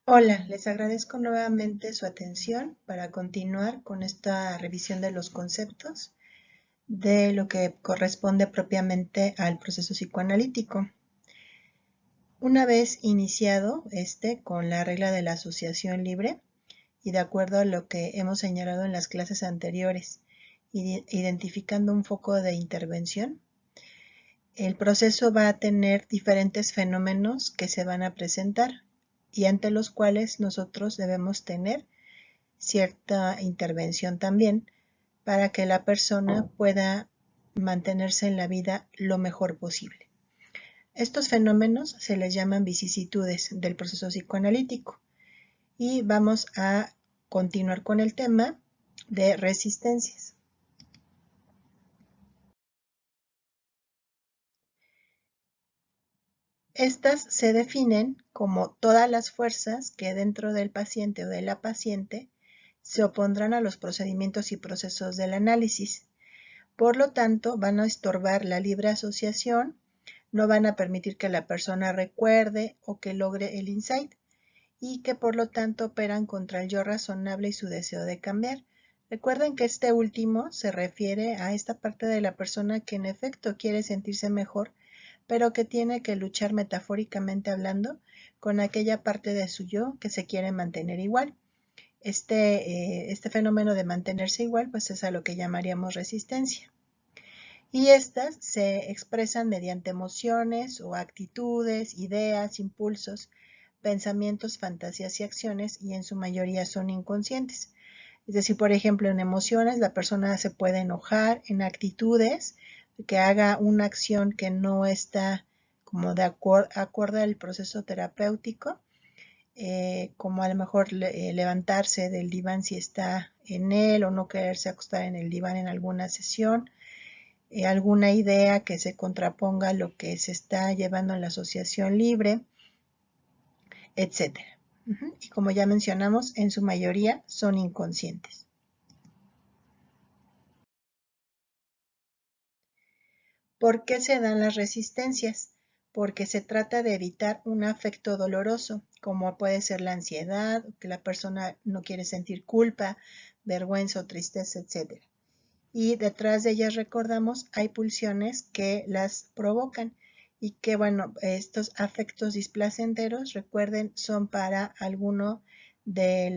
Hola, les agradezco nuevamente su atención para continuar con esta revisión de los conceptos de lo que corresponde propiamente al proceso psicoanalítico. Una vez iniciado con la regla de la asociación libre y de acuerdo a lo que hemos señalado en las clases anteriores, identificando un foco de intervención, el proceso va a tener diferentes fenómenos que se van a presentar y ante los cuales nosotros debemos tener cierta intervención también para que la persona pueda mantenerse en la vida lo mejor posible. Estos fenómenos se les llaman vicisitudes del proceso psicoanalítico y vamos a continuar con el tema de resistencias. Estas se definen como todas las fuerzas que dentro del paciente o de la paciente se opondrán a los procedimientos y procesos del análisis. Por lo tanto, van a estorbar la libre asociación, no van a permitir que la persona recuerde o que logre el insight y que por lo tanto operan contra el yo razonable y su deseo de cambiar. Recuerden que este último se refiere a esta parte de la persona que en efecto quiere sentirse mejor, pero que tiene que luchar metafóricamente hablando con aquella parte de su yo que se quiere mantener igual. Este fenómeno de mantenerse igual pues es a lo que llamaríamos resistencia. Y estas se expresan mediante emociones o actitudes, ideas, impulsos, pensamientos, fantasías y acciones, y en su mayoría son inconscientes. Es decir, por ejemplo, en emociones la persona se puede enojar, en actitudes, que haga una acción que no está como de acuerdo al proceso terapéutico, como a lo mejor levantarse del diván si está en él o no quererse acostar en el diván en alguna sesión, alguna idea que se contraponga a lo que se está llevando en la asociación libre, etc. Y como ya mencionamos, en su mayoría son inconscientes. ¿Por qué se dan las resistencias? Porque se trata de evitar un afecto doloroso, como puede ser la ansiedad, que la persona no quiere sentir culpa, vergüenza o tristeza, etc. Y detrás de ellas, recordamos, hay pulsiones que las provocan y que, bueno, estos afectos displacenteros, recuerden, son para alguno de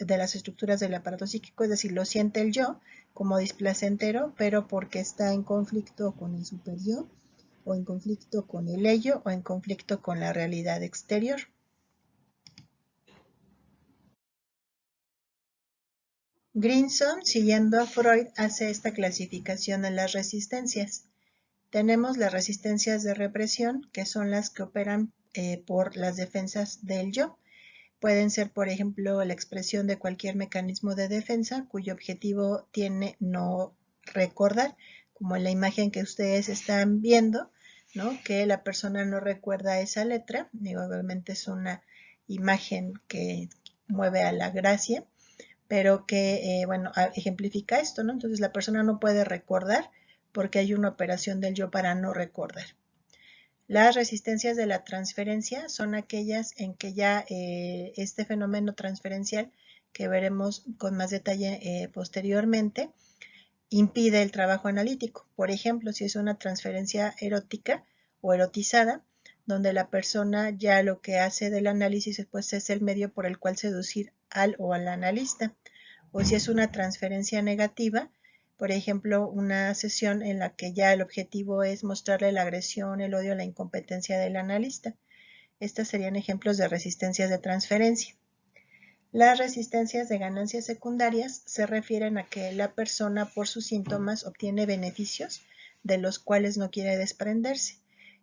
las estructuras del aparato psíquico, es decir, lo siente el yo como displacentero, pero porque está en conflicto con el superior, o en conflicto con el ello, o en conflicto con la realidad exterior. Grinson, siguiendo a Freud, hace esta clasificación de las resistencias. Tenemos las resistencias de represión, que son las que operan por las defensas del yo. Pueden ser, por ejemplo, la expresión de cualquier mecanismo de defensa cuyo objetivo tiene no recordar, como en la imagen que ustedes están viendo, ¿no? Que la persona no recuerda esa letra. Digo, obviamente es una imagen que mueve a la gracia, pero que, bueno, ejemplifica esto, ¿no? Entonces la persona no puede recordar porque hay una operación del yo para no recordar. Las resistencias de la transferencia son aquellas en que ya este fenómeno transferencial, que veremos con más detalle posteriormente, impide el trabajo analítico. Por ejemplo, si es una transferencia erótica o erotizada, donde la persona ya lo que hace del análisis pues, es el medio por el cual seducir al o al analista. O si es una transferencia negativa, por ejemplo, una sesión en la que ya el objetivo es mostrarle la agresión, el odio, la incompetencia del analista. Estos serían ejemplos de resistencias de transferencia. Las resistencias de ganancias secundarias se refieren a que la persona por sus síntomas obtiene beneficios de los cuales no quiere desprenderse.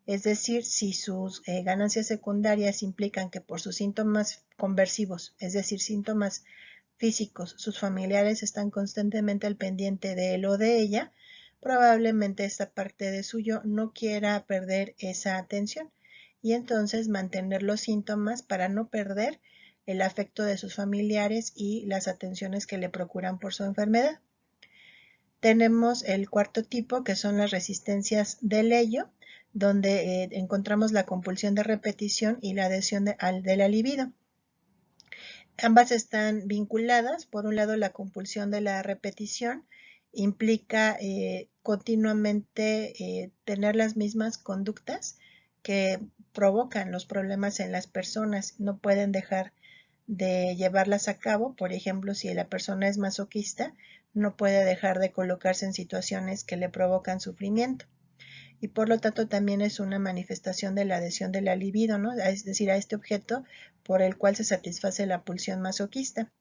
Es decir, si sus ganancias secundarias implican que por sus síntomas conversivos, es decir, síntomas físicos, sus familiares están constantemente al pendiente de él o de ella, probablemente esta parte de suyo no quiera perder esa atención y entonces mantener los síntomas para no perder el afecto de sus familiares y las atenciones que le procuran por su enfermedad. Tenemos el cuarto tipo, que son las resistencias del ello, donde encontramos la compulsión de repetición y la adhesión de la libido. Ambas están vinculadas. Por un lado, la compulsión de la repetición implica continuamente tener las mismas conductas que provocan los problemas en las personas. No pueden dejar de llevarlas a cabo. Por ejemplo, si la persona es masoquista, no puede dejar de colocarse en situaciones que le provocan sufrimiento. Y por lo tanto también es una manifestación de la adhesión de la libido, ¿no? Es decir, a este objeto por el cual se satisface la pulsión masoquista.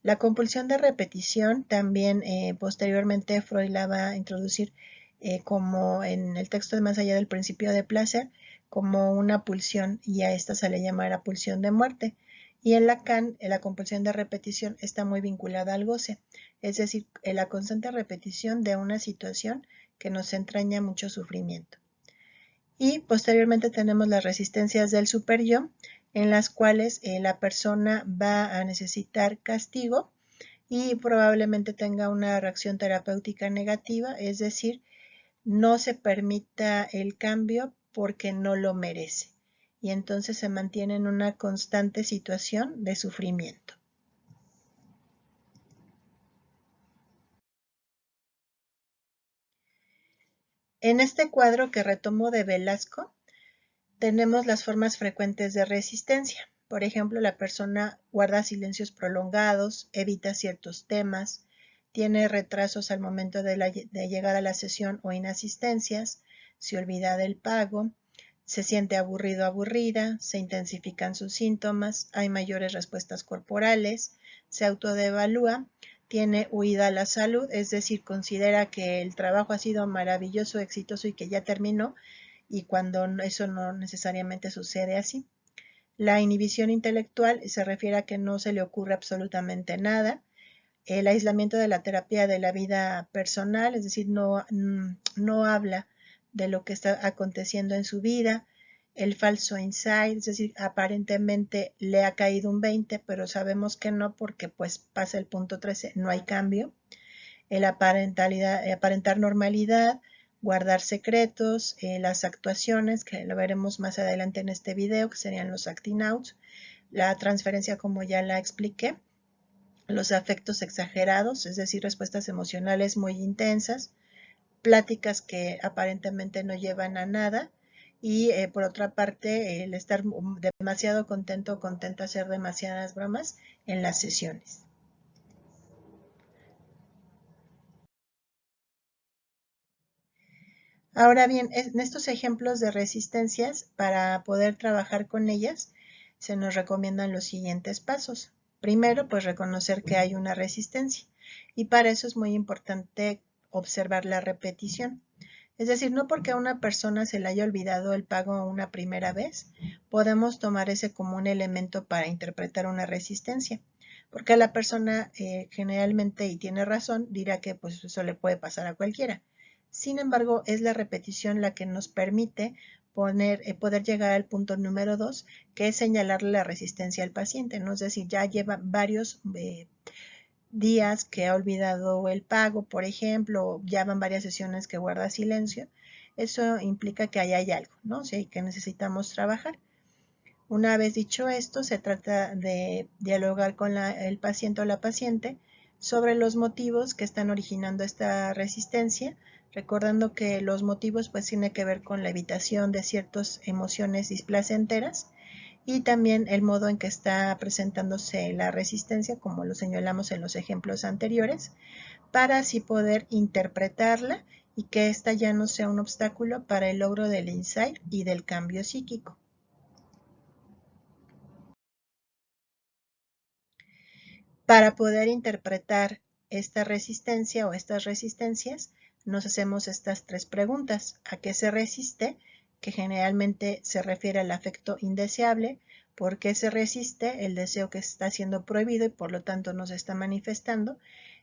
La compulsión de repetición también posteriormente Freud la va a introducir como en el texto de Más allá del principio de placer, como una pulsión, y a esta se le llamará pulsión de muerte. Y en Lacan, la compulsión de repetición está muy vinculada al goce, es decir, la constante repetición de una situación que nos entraña mucho sufrimiento. Y posteriormente tenemos las resistencias del superyo, en las cuales la persona va a necesitar castigo y probablemente tenga una reacción terapéutica negativa, es decir, no se permita el cambio porque no lo merece. Y entonces se mantiene en una constante situación de sufrimiento. En este cuadro que retomo de Velasco, tenemos las formas frecuentes de resistencia. Por ejemplo, la persona guarda silencios prolongados, evita ciertos temas, tiene retrasos al momento de llegar a la sesión o inasistencias, se olvida del pago, se siente aburrido o aburrida, se intensifican sus síntomas, hay mayores respuestas corporales, se autodevalúa, tiene huida a la salud, es decir, considera que el trabajo ha sido maravilloso, exitoso y que ya terminó, y cuando eso no necesariamente sucede así. La inhibición intelectual se refiere a que no se le ocurre absolutamente nada. El aislamiento de la terapia de la vida personal, es decir, no habla de lo que está aconteciendo en su vida. El falso insight, es decir, aparentemente le ha caído un 20, pero sabemos que no porque pues pasa el punto 13, no hay cambio. El aparentar normalidad, guardar secretos, las actuaciones, que lo veremos más adelante en este video, que serían los acting outs, la transferencia como ya la expliqué, los afectos exagerados, es decir, respuestas emocionales muy intensas, pláticas que aparentemente no llevan a nada, y por otra parte el estar demasiado contento o contenta, hacer demasiadas bromas en las sesiones. Ahora bien, en estos ejemplos de resistencias, para poder trabajar con ellas, se nos recomiendan los siguientes pasos. Primero, pues reconocer que hay una resistencia, y para eso es muy importante observar la repetición. Es decir, no porque a una persona se le haya olvidado el pago una primera vez, podemos tomar ese como un elemento para interpretar una resistencia, porque a la persona generalmente, y tiene razón, dirá que pues eso le puede pasar a cualquiera. Sin embargo, es la repetición la que nos permite poder llegar al punto número 2, que es señalarle la resistencia al paciente, ¿no? Es decir, ya lleva varios días que ha olvidado el pago, por ejemplo, ya van varias sesiones que guarda silencio. Eso implica que ahí hay algo, ¿no? O sea, que necesitamos trabajar. Una vez dicho esto, se trata de dialogar con el paciente o la paciente sobre los motivos que están originando esta resistencia, recordando que los motivos pues tienen que ver con la evitación de ciertas emociones displacenteras y también el modo en que está presentándose la resistencia, como lo señalamos en los ejemplos anteriores, para así poder interpretarla y que ésta ya no sea un obstáculo para el logro del insight y del cambio psíquico. Para poder interpretar esta resistencia o estas resistencias, nos hacemos estas tres preguntas. ¿A qué se resiste? Que generalmente se refiere al afecto indeseable. ¿Por qué se resiste? El deseo que está siendo prohibido y por lo tanto no se está manifestando.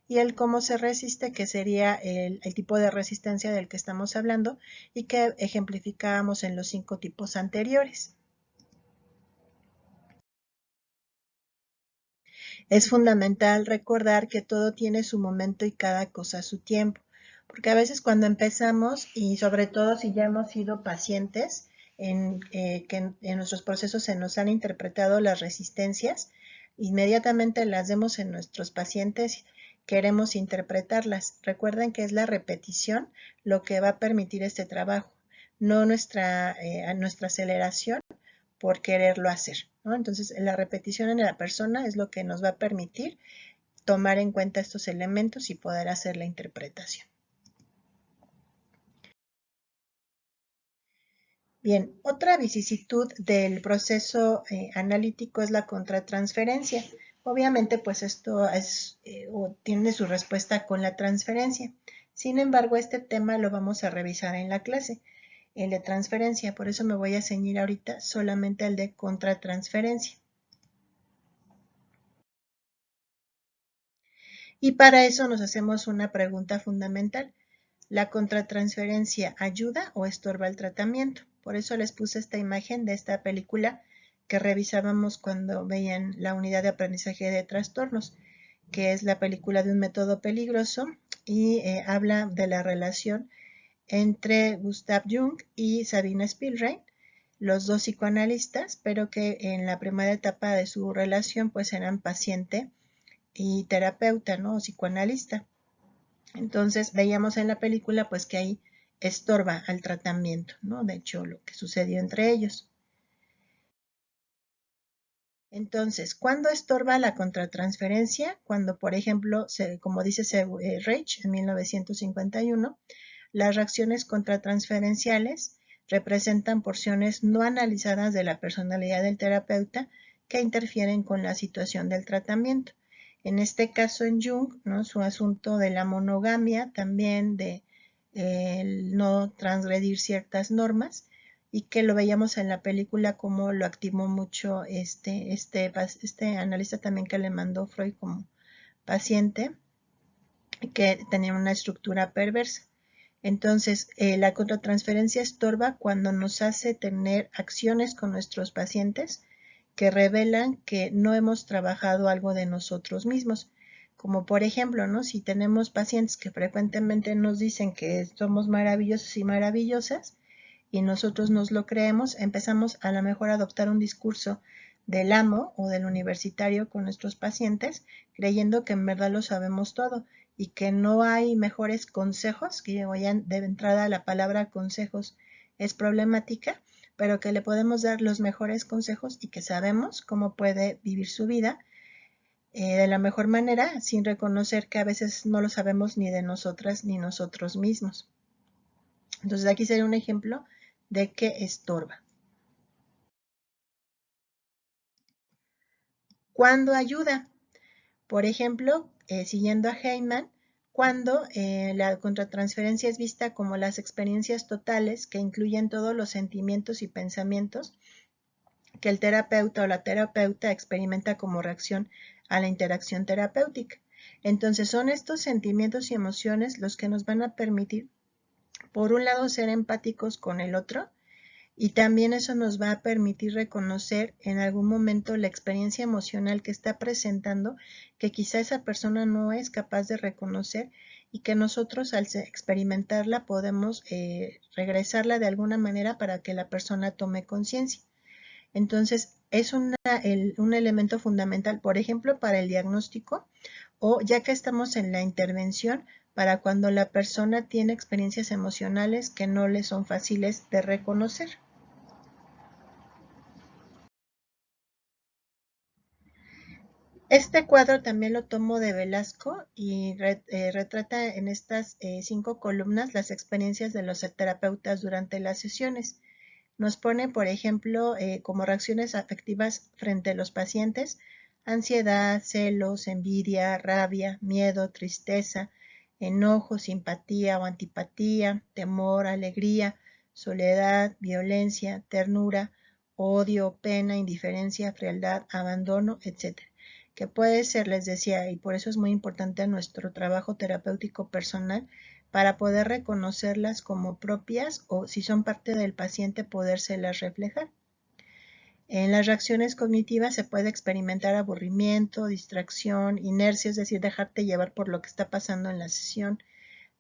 Y el cómo se resiste, que sería el tipo de resistencia del que estamos hablando y que ejemplificábamos en los 5 tipos anteriores. Es fundamental recordar que todo tiene su momento y cada cosa su tiempo, porque a veces cuando empezamos, y sobre todo si ya hemos sido pacientes, que en nuestros procesos se nos han interpretado las resistencias, inmediatamente las vemos en nuestros pacientes, queremos interpretarlas. Recuerden que es la repetición lo que va a permitir este trabajo, no nuestra aceleración por quererlo hacer, ¿no? Entonces, la repetición en la persona es lo que nos va a permitir tomar en cuenta estos elementos y poder hacer la interpretación. Bien, otra vicisitud del proceso analítico es la contratransferencia. Obviamente, pues esto tiene su respuesta con la transferencia. Sin embargo, este tema lo vamos a revisar en la clase, el de transferencia. Por eso me voy a ceñir ahorita solamente al de contratransferencia. Y para eso nos hacemos una pregunta fundamental. ¿La contratransferencia ayuda o estorba el tratamiento? Por eso les puse esta imagen de esta película que revisábamos cuando veían la unidad de aprendizaje de trastornos, que es la película de Un método peligroso y habla de la relación entre Gustav Jung y Sabine Spielrein, los dos psicoanalistas, pero que en la primera etapa de su relación pues eran paciente y terapeuta, ¿no? O psicoanalista. Entonces veíamos en la película pues que ahí estorba al tratamiento, ¿no? De hecho, lo que sucedió entre ellos. Entonces, ¿cuándo estorba la contratransferencia? Cuando, por ejemplo, como dice Reich en 1951, las reacciones contratransferenciales representan porciones no analizadas de la personalidad del terapeuta que interfieren con la situación del tratamiento. En este caso en Jung, ¿no? Su asunto de la monogamia, también de el no transgredir ciertas normas, y que lo veíamos en la película como lo activó mucho este analista también que le mandó Freud como paciente, que tenía una estructura perversa. Entonces, la contratransferencia estorba cuando nos hace tener acciones con nuestros pacientes que revelan que no hemos trabajado algo de nosotros mismos. Como por ejemplo, ¿no? Si tenemos pacientes que frecuentemente nos dicen que somos maravillosos y maravillosas y nosotros nos lo creemos, empezamos a lo mejor a adoptar un discurso del amo o del universitario con nuestros pacientes, creyendo que en verdad lo sabemos todo y que no hay mejores consejos, que ya de entrada la palabra consejos es problemática, pero que le podemos dar los mejores consejos y que sabemos cómo puede vivir su vida de la mejor manera, sin reconocer que a veces no lo sabemos ni de nosotras ni nosotros mismos. Entonces aquí sería un ejemplo de que estorba. ¿Cuándo ayuda? Por ejemplo, siguiendo a Heyman, cuando la contratransferencia es vista como las experiencias totales que incluyen todos los sentimientos y pensamientos que el terapeuta o la terapeuta experimenta como reacción a la interacción terapéutica. Entonces son estos sentimientos y emociones los que nos van a permitir, por un lado, ser empáticos con el otro, y también eso nos va a permitir reconocer en algún momento la experiencia emocional que está presentando, que quizá esa persona no es capaz de reconocer y que nosotros al experimentarla podemos regresarla de alguna manera para que la persona tome conciencia. Entonces, es un elemento fundamental, por ejemplo, para el diagnóstico o ya que estamos en la intervención, para cuando la persona tiene experiencias emocionales que no le son fáciles de reconocer. Este cuadro también lo tomo de Velasco y retrata en estas 5 columnas las experiencias de los terapeutas durante las sesiones. Nos pone, por ejemplo, como reacciones afectivas frente a los pacientes, ansiedad, celos, envidia, rabia, miedo, tristeza, enojo, simpatía o antipatía, temor, alegría, soledad, violencia, ternura, odio, pena, indiferencia, frialdad, abandono, etc. Que puede ser, les decía, y por eso es muy importante nuestro trabajo terapéutico personal, para poder reconocerlas como propias o si son parte del paciente podérselas reflejar. En las reacciones cognitivas se puede experimentar aburrimiento, distracción, inercia, es decir, dejarte llevar por lo que está pasando en la sesión,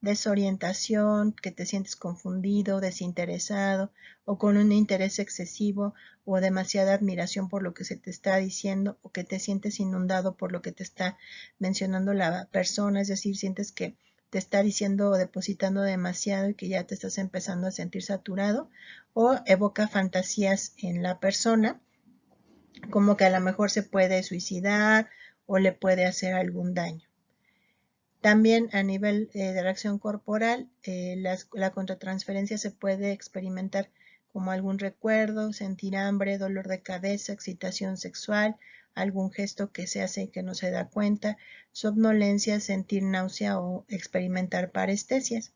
desorientación, que te sientes confundido, desinteresado o con un interés excesivo o demasiada admiración por lo que se te está diciendo o que te sientes inundado por lo que te está mencionando la persona, es decir, sientes que te está diciendo o depositando demasiado y que ya te estás empezando a sentir saturado, o evoca fantasías en la persona como que a lo mejor se puede suicidar o le puede hacer algún daño. También a nivel de reacción corporal, la contratransferencia se puede experimentar como algún recuerdo, sentir hambre, dolor de cabeza, excitación sexual, algún gesto que se hace y que no se da cuenta, somnolencia, sentir náusea o experimentar parestesias.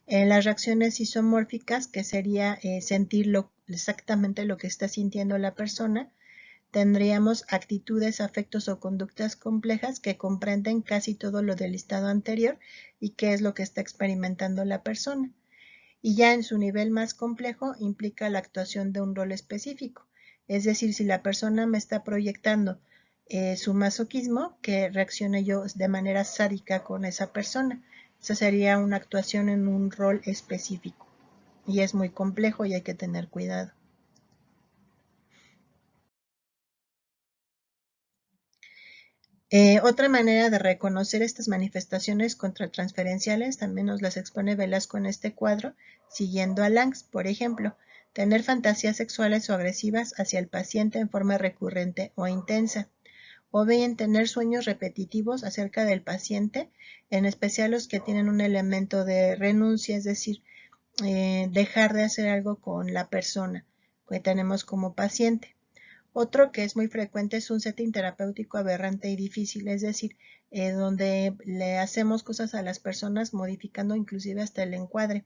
Las reacciones isomórficas, que sería sentir exactamente lo que está sintiendo la persona, tendríamos actitudes, afectos o conductas complejas que comprenden casi todo lo del listado anterior y qué es lo que está experimentando la persona. Y ya en su nivel más complejo implica la actuación de un rol específico. Es decir, si la persona me está proyectando su masoquismo, que reaccione yo de manera sádica con esa persona. Esa sería una actuación en un rol específico. Y es muy complejo y hay que tener cuidado. Otra manera de reconocer estas manifestaciones contratransferenciales también nos las expone Velasco en este cuadro, siguiendo a Langs. Por ejemplo, tener fantasías sexuales o agresivas hacia el paciente en forma recurrente o intensa, o bien tener sueños repetitivos acerca del paciente, en especial los que tienen un elemento de renuncia, es decir, dejar de hacer algo con la persona que tenemos como paciente. Otro que es muy frecuente es un setting terapéutico aberrante y difícil, es decir, donde le hacemos cosas a las personas modificando inclusive hasta el encuadre.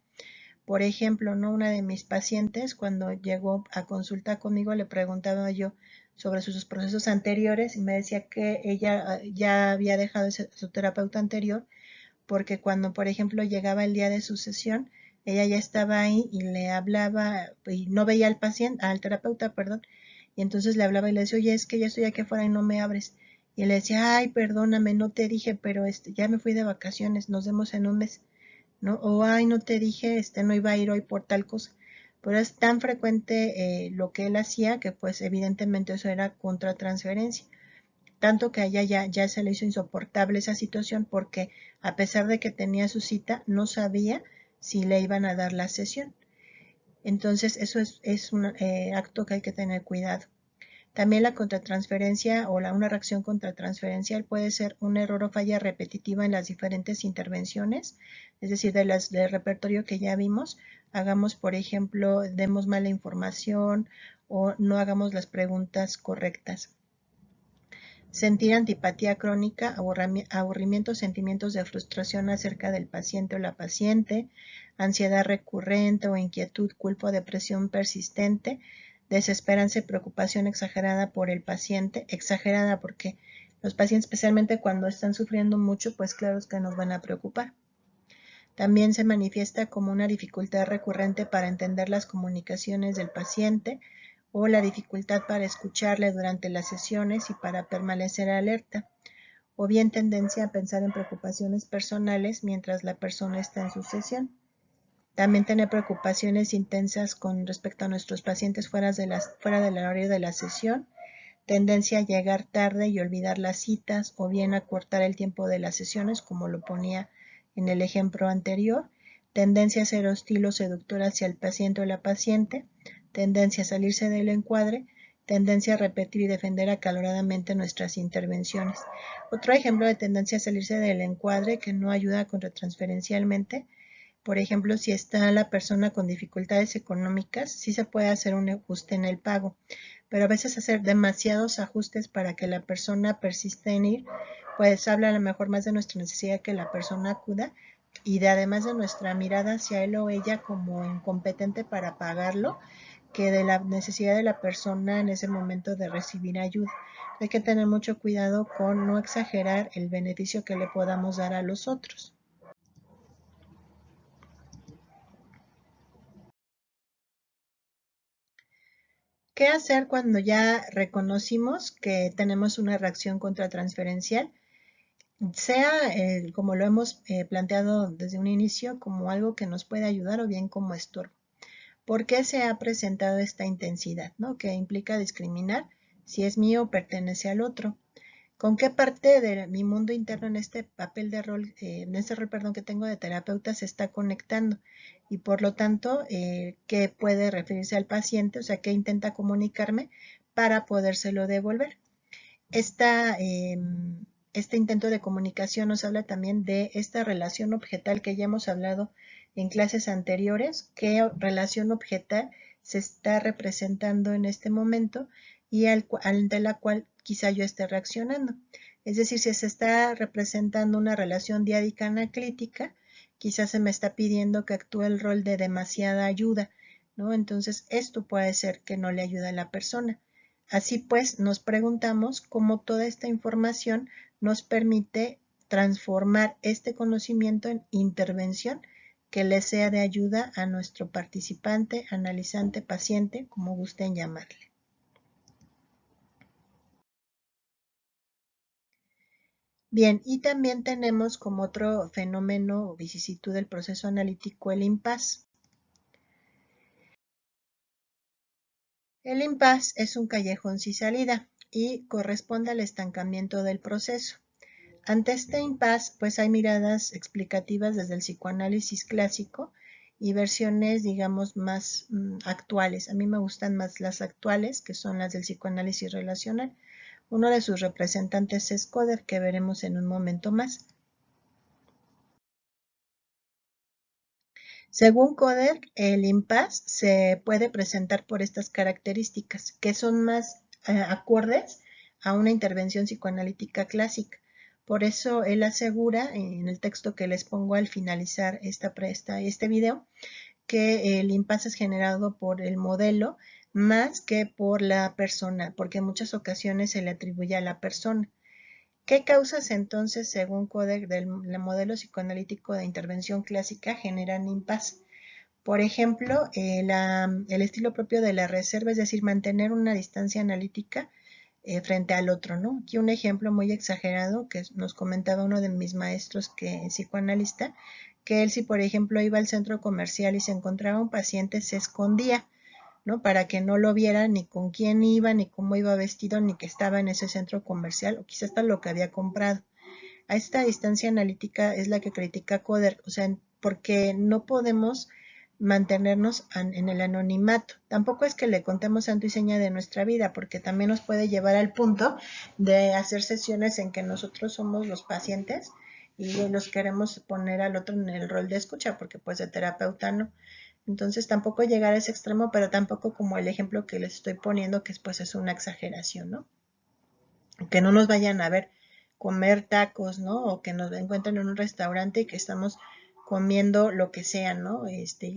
Por ejemplo, ¿no? Una de mis pacientes, cuando llegó a consulta conmigo, le preguntaba yo sobre sus procesos anteriores y me decía que ella ya había dejado su terapeuta anterior porque cuando, por ejemplo, llegaba el día de su sesión, ella ya estaba ahí y le hablaba y no veía al paciente, al terapeuta, perdón, y entonces le hablaba y le decía, oye, es que ya estoy aquí afuera y no me abres. Y le decía, ay, perdóname, no te dije, pero ya me fui de vacaciones, nos vemos en un mes, ¿no? O, ay, no te dije, no iba a ir hoy por tal cosa. Pero es tan frecuente lo que él hacía que pues evidentemente eso era contratransferencia. Tanto que a ella ya se le hizo insoportable esa situación porque a pesar de que tenía su cita, no sabía si le iban a dar la sesión. Entonces eso es un acto que hay que tener cuidado. También la contratransferencia o una reacción contratransferencial puede ser un error o falla repetitiva en las diferentes intervenciones, es decir, del repertorio que ya vimos, hagamos, por ejemplo, demos mala información o no hagamos las preguntas correctas. Sentir antipatía crónica, aburrimiento, sentimientos de frustración acerca del paciente o la paciente, ansiedad recurrente o inquietud, culpa o depresión persistente, desesperanza y preocupación exagerada por el paciente, exagerada porque los pacientes, especialmente cuando están sufriendo mucho, pues claro es que nos van a preocupar. También se manifiesta como una dificultad recurrente para entender las comunicaciones del paciente o la dificultad para escucharle durante las sesiones y para permanecer alerta, o bien tendencia a pensar en preocupaciones personales mientras la persona está en su sesión. También tener preocupaciones intensas con respecto a nuestros pacientes fuera del horario de la sesión, tendencia a llegar tarde y olvidar las citas o bien a cortar el tiempo de las sesiones, como lo ponía en el ejemplo anterior, tendencia a ser hostil o seductor hacia el paciente o la paciente, tendencia a salirse del encuadre, tendencia a repetir y defender acaloradamente nuestras intervenciones. Otro ejemplo de tendencia a salirse del encuadre que no ayuda contratransferencialmente, por ejemplo, si está la persona con dificultades económicas, sí se puede hacer un ajuste en el pago, pero a veces hacer demasiados ajustes para que la persona persista en ir, pues habla a lo mejor más de nuestra necesidad que la persona acuda y además de nuestra mirada hacia él o ella como incompetente para pagarlo, que de la necesidad de la persona en ese momento de recibir ayuda. Hay que tener mucho cuidado con no exagerar el beneficio que le podamos dar a los otros. ¿Qué hacer cuando ya reconocimos que tenemos una reacción contratransferencial? sea como lo hemos planteado desde un inicio, como algo que nos puede ayudar o bien como estorbo. ¿Por qué se ha presentado esta intensidad, ¿no? Que implica discriminar si es mío o pertenece al otro? ¿Con qué parte de mi mundo interno en este papel de rol, en este rol, perdón, que tengo de terapeuta se está conectando? Y por lo tanto, ¿qué puede referirse al paciente? O sea, ¿qué intenta comunicarme para podérselo devolver? Esta, este intento de comunicación nos habla también de esta relación objetal que ya hemos hablado en clases anteriores, qué relación objetal se está representando en este momento y ante la cual quizá yo esté reaccionando. Es decir, si se está representando una relación diádica analítica, quizás se me está pidiendo que actúe el rol de demasiada ayuda, ¿no? Entonces, esto puede ser que no le ayude a la persona. Así pues, nos preguntamos cómo toda esta información nos permite transformar este conocimiento en intervención que le sea de ayuda a nuestro participante, analizante, paciente, como gusten llamarle. Bien, y también tenemos como otro fenómeno o vicisitud del proceso analítico el impasse. El impasse es un callejón sin salida y corresponde al estancamiento del proceso. Ante este impasse, pues hay miradas explicativas desde el psicoanálisis clásico y versiones, digamos, más actuales. A mí me gustan más las actuales, que son las del psicoanálisis relacional. Uno de sus representantes es Koder, que veremos en un momento más. Según Koder, el impasse se puede presentar por estas características, que son más acordes a una intervención psicoanalítica clásica. Por eso él asegura en el texto que les pongo al finalizar este video que el impasse es generado por el modelo más que por la persona, porque en muchas ocasiones se le atribuye a la persona. ¿Qué causas entonces, según Koder, del modelo psicoanalítico de intervención clásica generan impasse? Por ejemplo, el estilo propio de la reserva, es decir, mantener una distancia analítica frente al otro, ¿no? Aquí un ejemplo muy exagerado que nos comentaba uno de mis maestros que es psicoanalista, que él si por ejemplo iba al centro comercial y se encontraba un paciente, se escondía, ¿no? Para que no lo viera ni con quién iba, ni cómo iba vestido, ni que estaba en ese centro comercial, o quizás hasta lo que había comprado. A esta distancia analítica es la que critica Koder, o sea, porque no podemos mantenernos en el anonimato. Tampoco es que le contemos santo y seña de nuestra vida, porque también nos puede llevar al punto de hacer sesiones en que nosotros somos los pacientes y los queremos poner al otro en el rol de escucha, porque pues de terapeuta no. Entonces tampoco llegar a ese extremo, pero tampoco como el ejemplo que les estoy poniendo, que pues es una exageración, ¿no? Que no nos vayan a ver comer tacos, ¿no? O que nos encuentren en un restaurante y que estamos comiendo lo que sea, ¿no?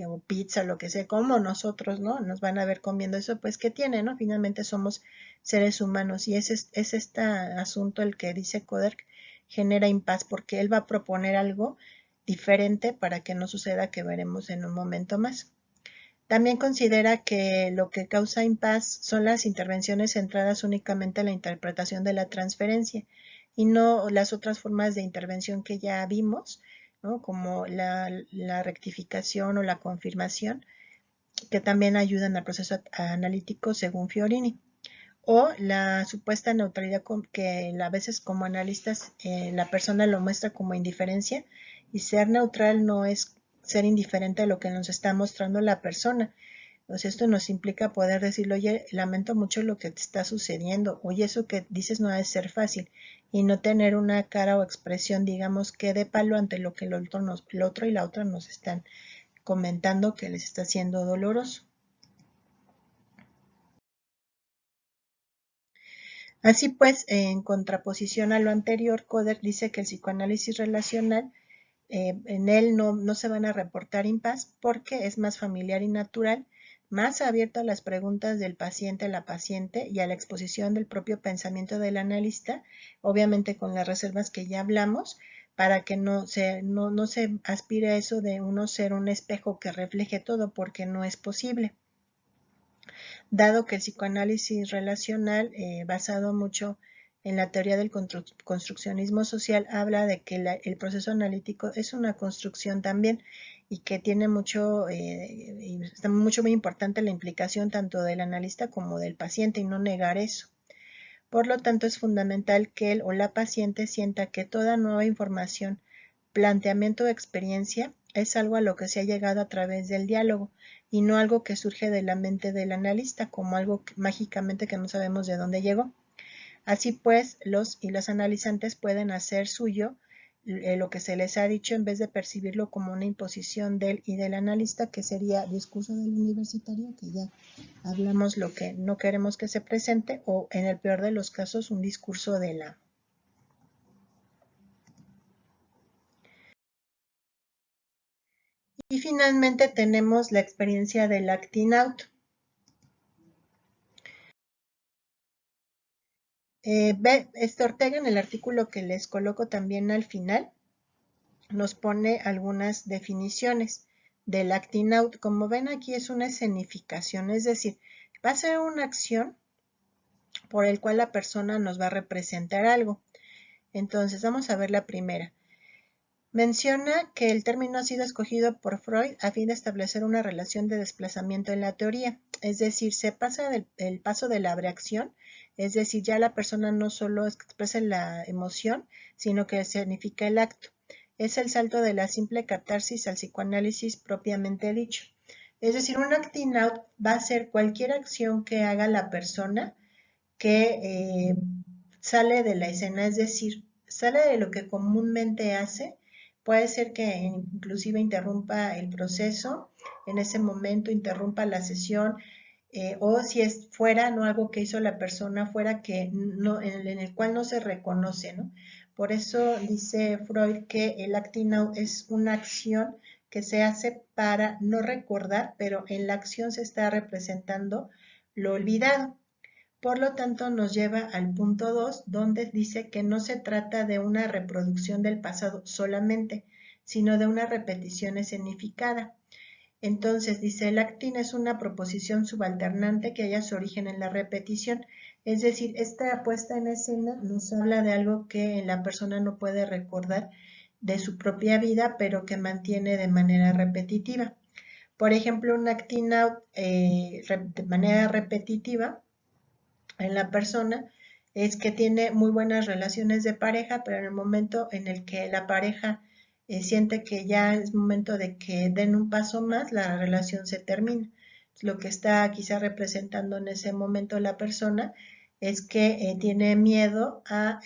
O pizza, lo que sea, como nosotros, ¿no? Nos van a ver comiendo eso, pues, ¿qué tiene, no? Finalmente somos seres humanos y es este asunto el que dice Koder genera impas porque él va a proponer algo diferente para que no suceda que veremos en un momento más. También considera que lo que causa impasse son las intervenciones centradas únicamente en la interpretación de la transferencia y no las otras formas de intervención que ya vimos, ¿no? Como la rectificación o la confirmación, que también ayudan al proceso analítico según Fiorini. O la supuesta neutralidad que a veces como analistas la persona lo muestra como indiferencia y ser neutral no es ser indiferente a lo que nos está mostrando la persona. Entonces esto nos implica poder decirle, oye, lamento mucho lo que te está sucediendo, oye, eso que dices no ha de ser fácil, y no tener una cara o expresión, digamos, que de palo ante lo que el otro y la otra nos están comentando que les está haciendo doloroso. Así pues, en contraposición a lo anterior, Koder dice que el psicoanálisis relacional, en él no se van a reportar impasse porque es más familiar y natural, más abierto a las preguntas del paciente a la paciente y a la exposición del propio pensamiento del analista, obviamente con las reservas que ya hablamos, para que no se aspire a eso de uno ser un espejo que refleje todo, porque no es posible. Dado que el psicoanálisis relacional, basado mucho en la teoría del construccionismo social habla de que el proceso analítico es una construcción también y que tiene mucho, está muy importante la implicación tanto del analista como del paciente y no negar eso. Por lo tanto, es fundamental que él o la paciente sienta que toda nueva información, planteamiento o experiencia es algo a lo que se ha llegado a través del diálogo y no algo que surge de la mente del analista como algo mágicamente que no sabemos de dónde llegó. Así pues, los y las analizantes pueden hacer suyo lo que se les ha dicho en vez de percibirlo como una imposición del y del analista, que sería discurso del universitario, que ya hablamos lo que no queremos que se presente, o en el peor de los casos, un discurso de la. Y finalmente tenemos la experiencia del acting out. Ortega, en el artículo que les coloco también al final, nos pone algunas definiciones del acting out. Como ven, aquí es una escenificación, es decir, va a ser una acción por el cual la persona nos va a representar algo. Entonces, vamos a ver la primera. Menciona que el término ha sido escogido por Freud a fin de establecer una relación de desplazamiento en la teoría, es decir, se pasa el paso de la abreacción, es decir, ya la persona no solo expresa la emoción, sino que significa el acto. Es el salto de la simple catarsis al psicoanálisis propiamente dicho. Es decir, un acting out va a ser cualquier acción que haga la persona que sale de la escena, es decir, sale de lo que comúnmente hace. Puede ser que inclusive interrumpa el proceso, en ese momento interrumpa la sesión, o si es fuera, no algo que hizo la persona fuera que no, en el cual no se reconoce, ¿no? Por eso dice Freud que el acting out es una acción que se hace para no recordar, pero en la acción se está representando lo olvidado. Por lo tanto, nos lleva al punto 2, donde dice que no se trata de una reproducción del pasado solamente, sino de una repetición escenificada. Entonces, dice, el acting es una proposición subalternante que halla su origen en la repetición. Es decir, esta puesta en escena nos habla de algo que la persona no puede recordar de su propia vida, pero que mantiene de manera repetitiva. Por ejemplo, un acting out de manera repetitiva en la persona es que tiene muy buenas relaciones de pareja, pero en el momento en el que la pareja siente que ya es momento de que den un paso más, la relación se termina. Lo que está quizá representando en ese momento la persona es que tiene miedo a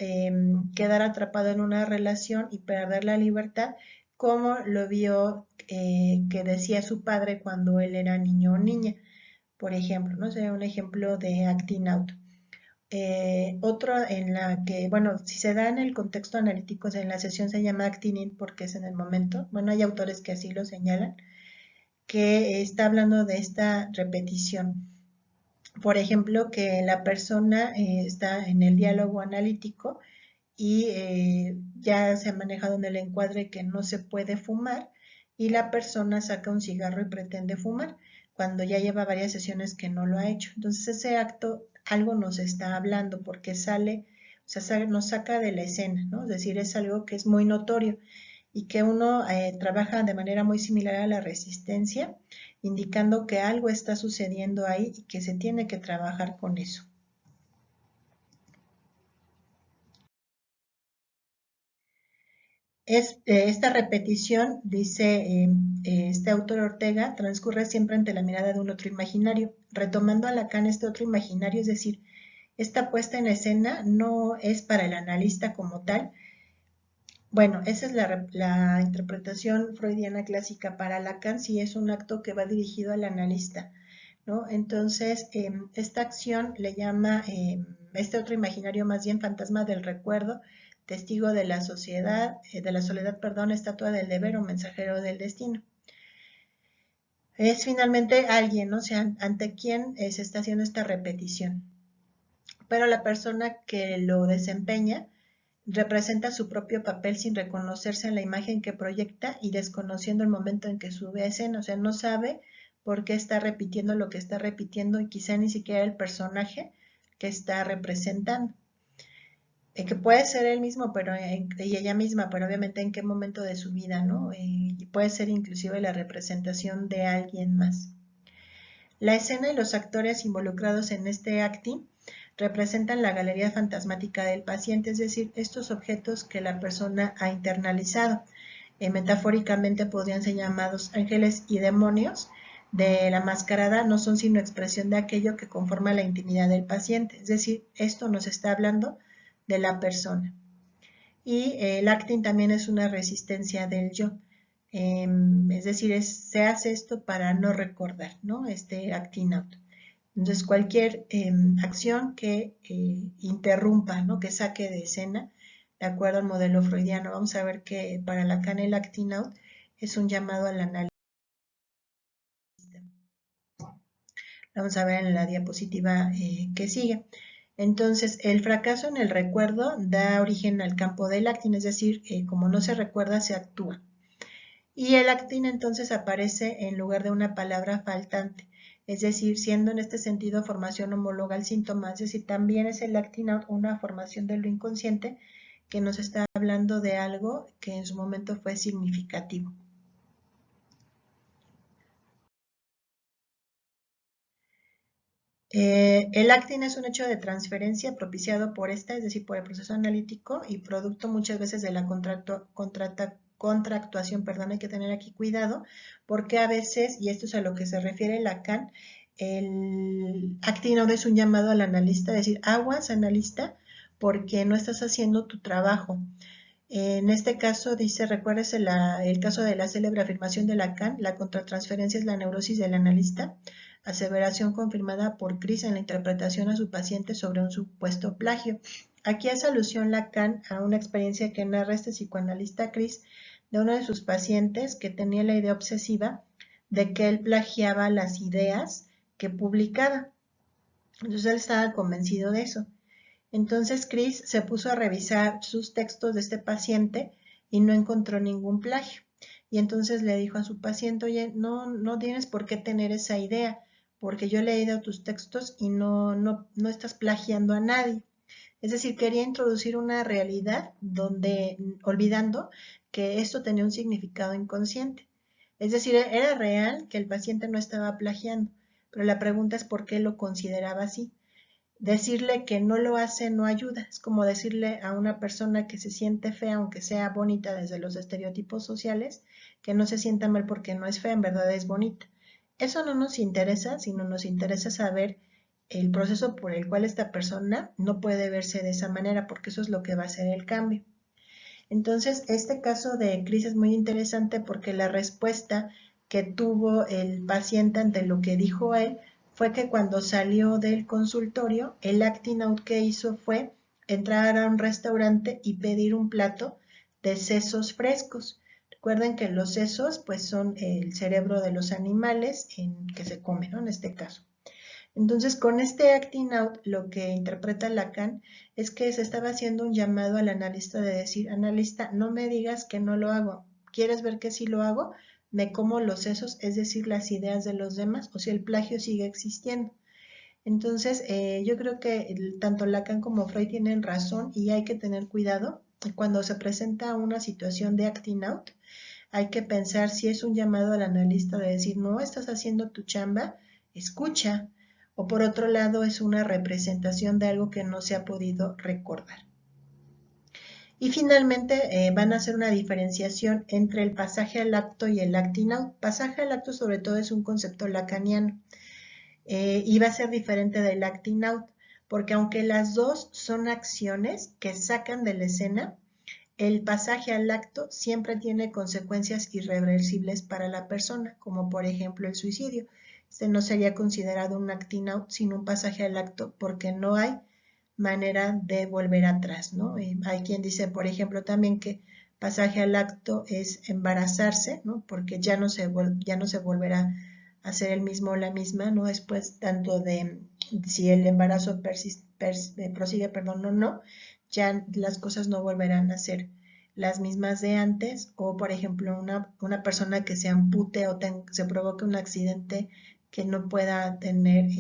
quedar atrapado en una relación y perder la libertad, como lo vio que decía su padre cuando él era niño o niña, por ejemplo, ¿no? Sería un ejemplo de acting out. Otro en la que, bueno, si se da en el contexto analítico, en la sesión se llama acting in porque es en el momento. Bueno, hay autores que así lo señalan, que está hablando de esta repetición. Por ejemplo, que la persona está en el diálogo analítico y ya se ha manejado en el encuadre que no se puede fumar y la persona saca un cigarro y pretende fumar cuando ya lleva varias sesiones que no lo ha hecho. Entonces ese acto algo nos está hablando porque sale, o sea, nos saca de la escena, ¿no? Es decir, es algo que es muy notorio y que uno trabaja de manera muy similar a la resistencia, indicando que algo está sucediendo ahí y que se tiene que trabajar con eso. Esta repetición, dice este autor Ortega, transcurre siempre ante la mirada de un otro imaginario. Retomando a Lacan, este otro imaginario, es decir, esta puesta en escena no es para el analista como tal. Bueno, esa es la interpretación freudiana clásica. Para Lacan sí es un acto que va dirigido al analista, ¿no? Entonces, esta acción le llama, este otro imaginario más bien fantasma del recuerdo, testigo de la sociedad, de la soledad, perdón, estatua del deber o mensajero del destino. Es finalmente alguien, ¿no? O sea, ante quien se está haciendo esta repetición. Pero la persona que lo desempeña representa su propio papel sin reconocerse en la imagen que proyecta y desconociendo el momento en que sube a escena, o sea, no sabe por qué está repitiendo lo que está repitiendo y quizá ni siquiera el personaje que está representando. que puede ser él mismo pero, y ella misma, pero obviamente en qué momento de su vida, ¿no? Puede ser inclusive la representación de alguien más. La escena y los actores involucrados en este acting representan la galería fantasmática del paciente, es decir, estos objetos que la persona ha internalizado. Metafóricamente podrían ser llamados ángeles y demonios de la mascarada, no son sino expresión de aquello que conforma la intimidad del paciente, es decir, esto nos está hablando de la persona. Y el acting también es una resistencia del yo. Es decir, se hace esto para no recordar, ¿no? Este acting out. Entonces, cualquier acción que interrumpa, ¿no? Que saque de escena, de acuerdo al modelo freudiano, vamos a ver que para Lacan el acting out es un llamado al análisis. Vamos a ver en la diapositiva que sigue. Entonces, el fracaso en el recuerdo da origen al campo del acting, es decir, como no se recuerda, se actúa. Y el acting entonces aparece en lugar de una palabra faltante, es decir, siendo en este sentido formación homóloga al síntoma, es decir, también es el acting out una formación de lo inconsciente que nos está hablando de algo que en su momento fue significativo. El acting es un hecho de transferencia propiciado por esta, es decir, por el proceso analítico y producto muchas veces de la contractuación, perdón, hay que tener aquí cuidado, porque a veces, y esto es a lo que se refiere Lacan, el acting out es un llamado al analista, es decir, aguas analista, porque no estás haciendo tu trabajo. En este caso, dice, recuérdese el caso de la célebre afirmación de Lacan, la contratransferencia es la neurosis del analista, aseveración confirmada por Chris en la interpretación a su paciente sobre un supuesto plagio. Aquí hace alusión Lacan a una experiencia que narra este psicoanalista Chris de uno de sus pacientes que tenía la idea obsesiva de que él plagiaba las ideas que publicaba. Entonces él estaba convencido de eso. Entonces Chris se puso a revisar sus textos de este paciente y no encontró ningún plagio. Y entonces le dijo a su paciente, oye, no tienes por qué tener esa idea, porque yo he leído tus textos y no estás plagiando a nadie. Es decir, quería introducir una realidad donde, olvidando que esto tenía un significado inconsciente. Es decir, era real que el paciente no estaba plagiando, pero la pregunta es por qué lo consideraba así. Decirle que no lo hace no ayuda. Es como decirle a una persona que se siente fea, aunque sea bonita desde los estereotipos sociales, que no se sienta mal porque no es fea, en verdad es bonita. Eso no nos interesa, sino nos interesa saber el proceso por el cual esta persona no puede verse de esa manera, porque eso es lo que va a hacer el cambio. Entonces, este caso de Cris es muy interesante porque la respuesta que tuvo el paciente ante lo que dijo él fue que cuando salió del consultorio, el acting out que hizo fue entrar a un restaurante y pedir un plato de sesos frescos. Recuerden que los sesos pues son el cerebro de los animales que se comen, ¿no? En este caso. Entonces, con este acting out, lo que interpreta Lacan es que se estaba haciendo un llamado al analista de decir, analista, no me digas que no lo hago. ¿Quieres ver que sí lo hago? Me como los sesos, es decir, las ideas de los demás, o si el plagio sigue existiendo. Entonces, yo creo que tanto Lacan como Freud tienen razón y hay que tener cuidado cuando se presenta una situación de acting out. Hay que pensar si es un llamado al analista de decir, no estás haciendo tu chamba, escucha, o por otro lado es una representación de algo que no se ha podido recordar. Y finalmente van a hacer una diferenciación entre el pasaje al acto y el acting out. Pasaje al acto sobre todo es un concepto lacaniano y va a ser diferente del acting out, porque aunque las dos son acciones que sacan de la escena, el pasaje al acto siempre tiene consecuencias irreversibles para la persona, como por ejemplo el suicidio. Este no sería considerado un acting out, sino un pasaje al acto, porque no hay manera de volver atrás, ¿no? Hay quien dice, por ejemplo, también que pasaje al acto es embarazarse, ¿no? Porque ya no se volverá a ser el mismo o la misma, ¿no? Después tanto de si el embarazo prosigue, perdón, o no, ya las cosas no volverán a ser las mismas de antes, o por ejemplo una persona que se ampute o se provoque un accidente que no pueda tener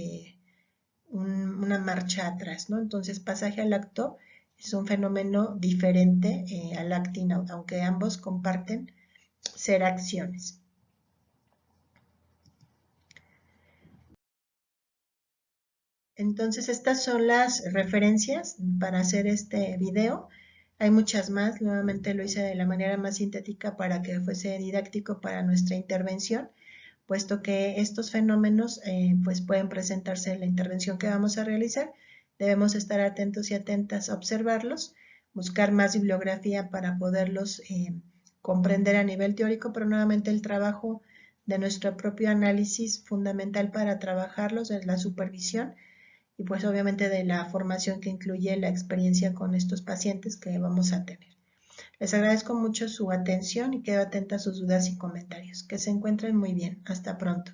una marcha atrás, ¿no? Entonces pasaje al acto Es un fenómeno diferente al acting out, aunque ambos comparten ser acciones. Entonces, estas son las referencias para hacer este video. Hay muchas más, nuevamente lo hice de la manera más sintética para que fuese didáctico para nuestra intervención, puesto que estos fenómenos pues pueden presentarse en la intervención que vamos a realizar. Debemos estar atentos y atentas a observarlos, buscar más bibliografía para poderlos comprender a nivel teórico, pero nuevamente el trabajo de nuestro propio análisis fundamental para trabajarlos es la supervisión y pues obviamente de la formación que incluye la experiencia con estos pacientes que vamos a tener. Les agradezco mucho su atención y quedo atenta a sus dudas y comentarios. Que se encuentren muy bien. Hasta pronto.